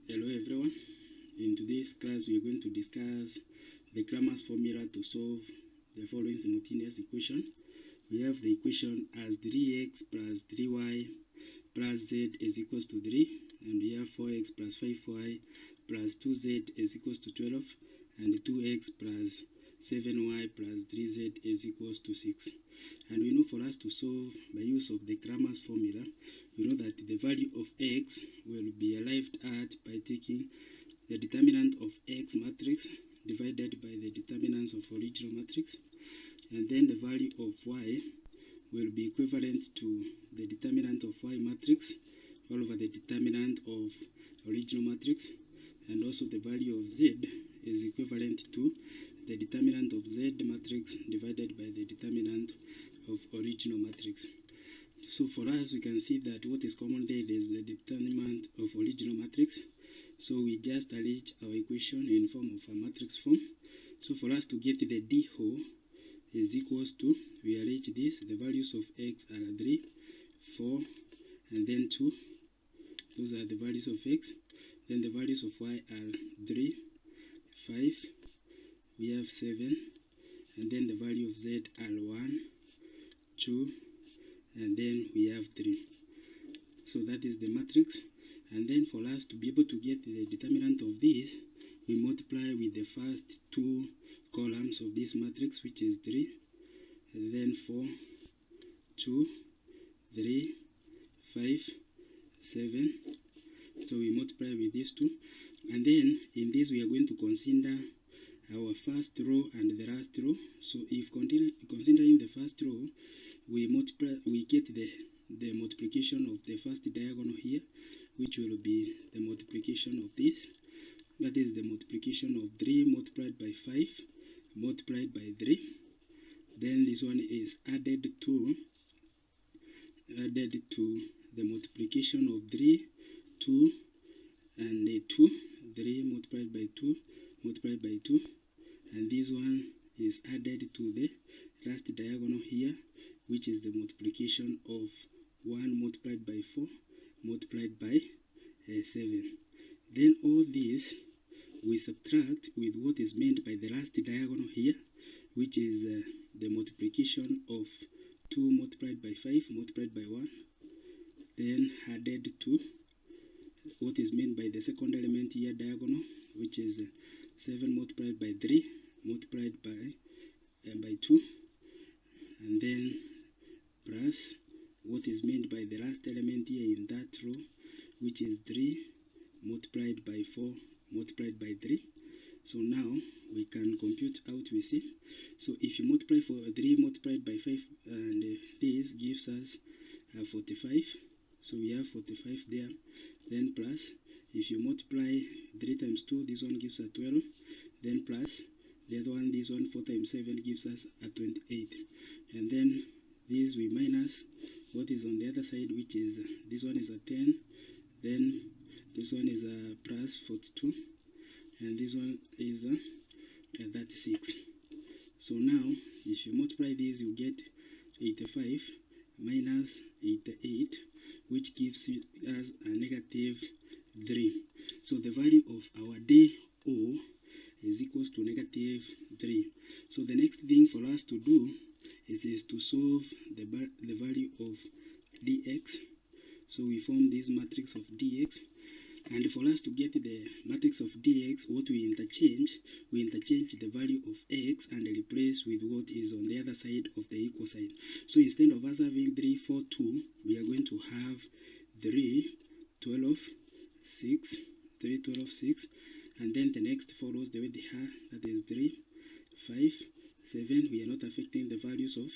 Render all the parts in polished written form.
Hello everyone. In today's class, we are going to discuss the Crammer's formula to solve the following simultaneous equation. We have the equation as 3x plus 3y plus z is equals to 3, and we have 4x plus 5y plus 2z is equals to 12, and 2x plus 7y plus 3z is equals to 6. And we know for us to solve by use of the Crammer's formula, we know that the value of x will be arrived at by taking the determinant of x matrix divided by the determinants of original matrix, and then the value of y will be equivalent to the determinant of y matrix all over the determinant of original matrix, and also the value of z is equivalent to the determinant of z matrix divided by the determinant of original matrix. So for us, we can see that what is common there is the determinant of original matrix. So we just arrange our equation in form of a matrix form. So for us to get the d whole is equals to, we arrange this, the values of x are 3, 4, and then 2. Those are the values of x. Then the values of y are 3, 5, we have 7, and then the value of z are 1, 2, and then we have 3. So that is the matrix. And then for us to be able to get the determinant of this, we multiply with the first two columns of this matrix, which is 3, and then 4, 2, 3, 5, 7. So we multiply with these two. And then in this we are going to consider our first row and the last row. So if considering the first row, we get the multiplication of the first diagonal here, which will be the multiplication of this. That is the multiplication of 3 multiplied by 5 multiplied by 3. Then this one is added to the multiplication of 3, 2, and 2. 3 multiplied by 2 multiplied by 2. And this one is added to the last diagonal here, which is the multiplication of 1 multiplied by 4 multiplied by 7. Then all this we subtract with what is meant by the last diagonal here, which is the multiplication of 2 multiplied by 5 multiplied by 1, then added to what is meant by the second element here diagonal, which is 7 multiplied by 3 multiplied by 2, and then plus what is meant by the last element here in that row, which is 3 multiplied by 4 multiplied by 3. So now we can compute out, we see. So if you multiply for 3 multiplied by 5, and this gives us 45. So we have 45 there. Then plus, if you multiply 3 times 2, this one gives us 12. Then plus, the other one, this one 4 times 7 gives us 28. And then this we minus what is on the other side, which is this one is a 10, then this one is a plus 42, and this one is a 36. So now if you multiply these, you get 85 minus 88, which gives us a negative 3. So the value of our day O is equals to negative 3. So the next thing for us to do is to solve the value of dx. So we form this matrix of dx, and for us to get the matrix of dx, what we interchange the value of x and replace with what is on the other side of the equal sign. So instead of us having 3, 4, 2, we are going to have 3, 12, 6, 3, 12, 6, and then the next follows the way they are, that is 3, 5, 7. We are not affecting the values of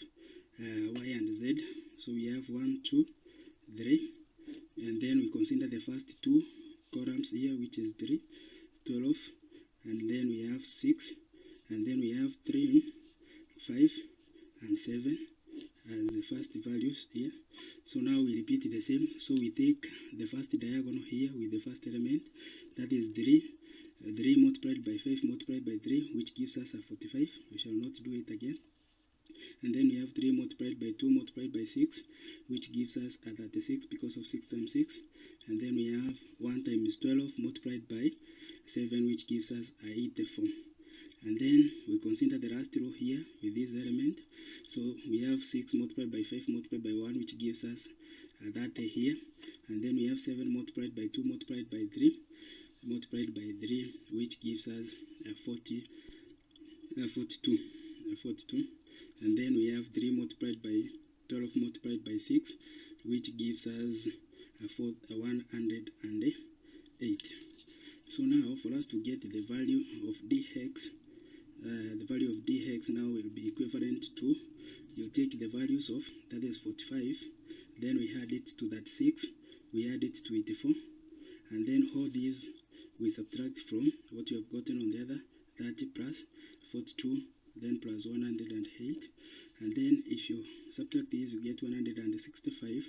y and z. So we have 1, 2, 3, and then we consider the first two columns here, which is 3, 12, and then we have 6, and then we have 3, 5, and 7 as the first values here. So now we repeat the same. So we take the first diagonal here with the first element, that is 3 multiplied by 5 multiplied by 3, which gives us a 45. We shall not do it again. And then we have 3 multiplied by 2 multiplied by 6, which gives us a 36 because of 6 times 6. and then we have 1 times 12 multiplied by 7, which gives us 84. And then we consider the last row here with this element. So we have 6 multiplied by 5 multiplied by 1, which gives us 30 here. And then we have 7 multiplied by 2 multiplied by 3 multiplied by 3, which gives us 42. And then we have 3 multiplied by 12 multiplied by 6, which gives us 108. So now for us to get the value of dx, the value of dx now will be equivalent to, you take the values of, that is 45, then we add it to that 6, we add it to 84, and then all these we subtract from what you have gotten on the other, 30 plus 42, then plus 108, and then if you subtract these, you get 165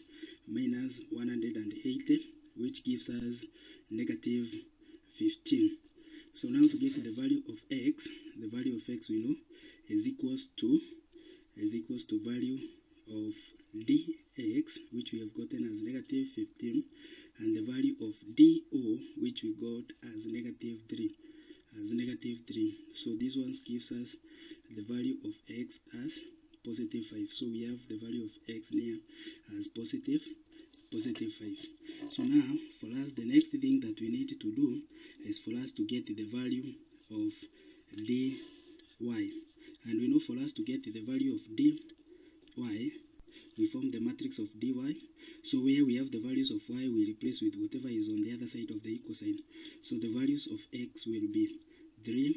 minus 180, which gives us negative 15. So now to get the value of x, the value of x we know is equals to value of dx, which we have gotten as negative 15, and the value of do, which we got as negative 3. So this one gives us the value of x as positive 5. So we have the value of x near as positive 5. So now for us, the next thing that we need to do is for us to get the value of dy. And we know for us to get the value of dy, we form the matrix of dy. So where we have the values of y, we replace with whatever is on the other side of the equal sign. So the values of x will be 3,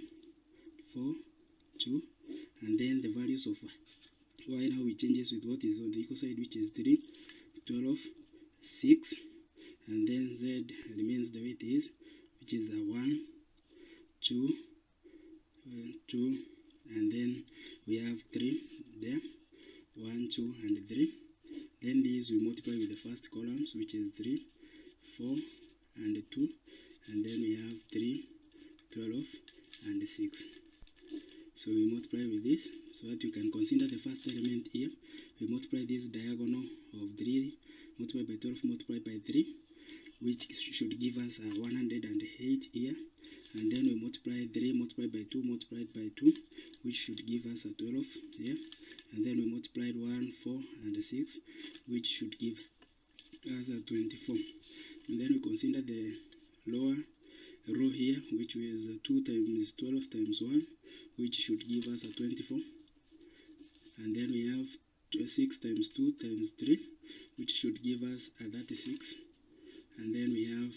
4, 2, and then the values of y now we changes with what is on the equal side, which is 3, 12, 6, and then z remains the way it is, which is 1, 2, 2, and then we have 3 there, 1, 2, and 3. Then these we multiply with the first columns, which is 3, 4, and 2, and then we have 3, 12, and 6. So we multiply with this so that we can consider the first element here. We multiply this diagonal of 3 multiplied by 12 multiplied by 3, which should give us 108 here. And then we multiply 3 multiplied by 2 multiplied by 2, which should give us 12 here. And then we multiplied 1, 4, and 6, which should give us 24. And then we consider the lower row here, which is 2 times 12 times 1, which should give us 24. And then we have 6 times 2 times 3, which should give us 36. And then we have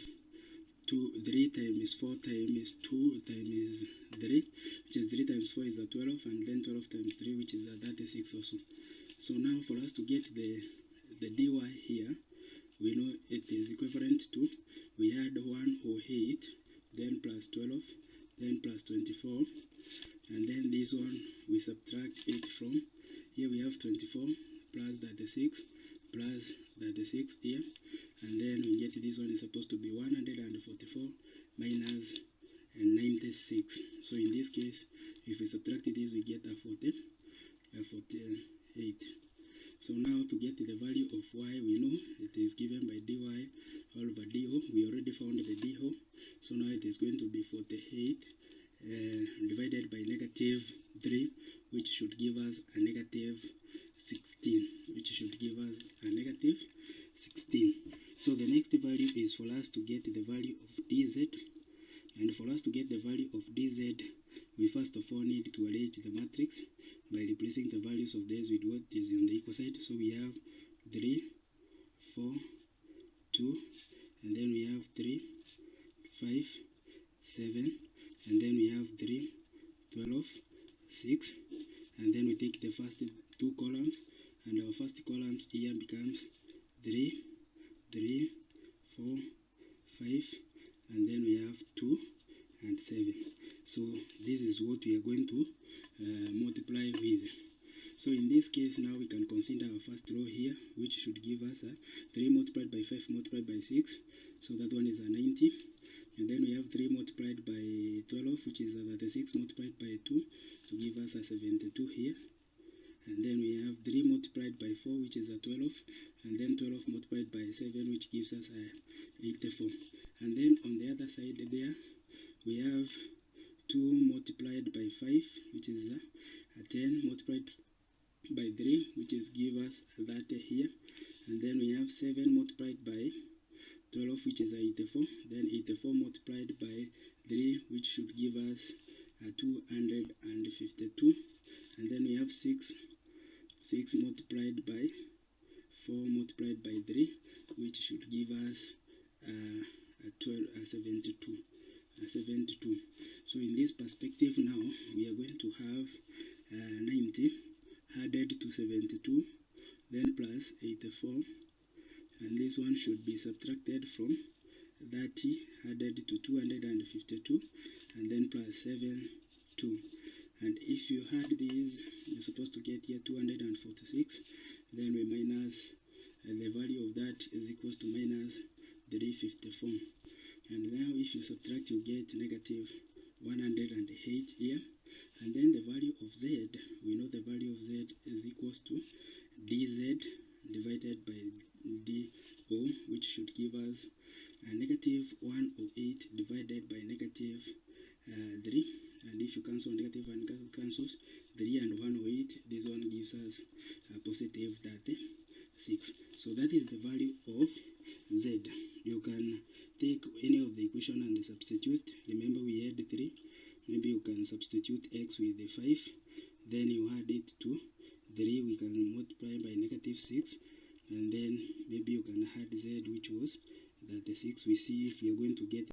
3 times 4 times 2 times 3, which is 3 times 4 is 12, and then 12 times 3, which is 36 also. So now for us to get the dy here, we know it is equivalent to, we had 108, then plus 12, then plus 24, and then this one we subtract 8 from. Here we have 24 plus 36 plus 36 here, and then we get this one is supposed to be 144 minus 96. So in this case, if we subtract this, we get 48. So now to get the value of y, we know it is given by dy all over do. We already found the do. So now it is going to be 48 divided by negative 3, which should give us a negative 16, So the next value is for us to get the value of dz, and for us to get the value of dz, we first of all need to arrange the matrix by replacing the values of these with what is on the equal side. So we have 3, 4, 2, and then we have 3, 5, 7, and then we have 3, 12, 6, and then we take the first two columns, and our first columns here becomes 3, 3, 4, 5, and then we have 2 and 7. So this is what we are going to multiply with. So in this case, now we can consider our first row here, which should give us 3 multiplied by 5 multiplied by 6, so that one is 90. And then we have 3 multiplied by 12, which is 36 multiplied by 2, to give us 72 here. And then we have 3 multiplied by 4, which is 12, and then 12 multiplied by 7, which gives us 84. And then on the other side there, we have 2 multiplied by 5, which is 10 multiplied by 3, which is give us that here. And then we have 7 multiplied by 12, which is 84. Then 84 multiplied by 3, which should give us 252. And then we have 6 multiplied by 4 multiplied by 3, which should give us 72. So in this perspective now, we are going to have 90 added to 72, then plus 84, and this one should be subtracted from 30 added to 252, and then plus 72. And if you add these, you're supposed to get here 246. Then we minus the value of that is equals to minus 354. And now if you subtract, you get negative 108 here. And then the value of z, we know the value of z is equals to dz divided by do, which should give us negative 108 divided by negative 3. And if you cancel negative and cancels 3 and 108, this one gives us a positive 36. So that is the value of z. You can take any of the equation and substitute. Remember we had 3. Maybe you can substitute x with the 5. Then you add it to 3. We can multiply by negative 6. And then maybe you can add z, which was 36. We see if we are going to get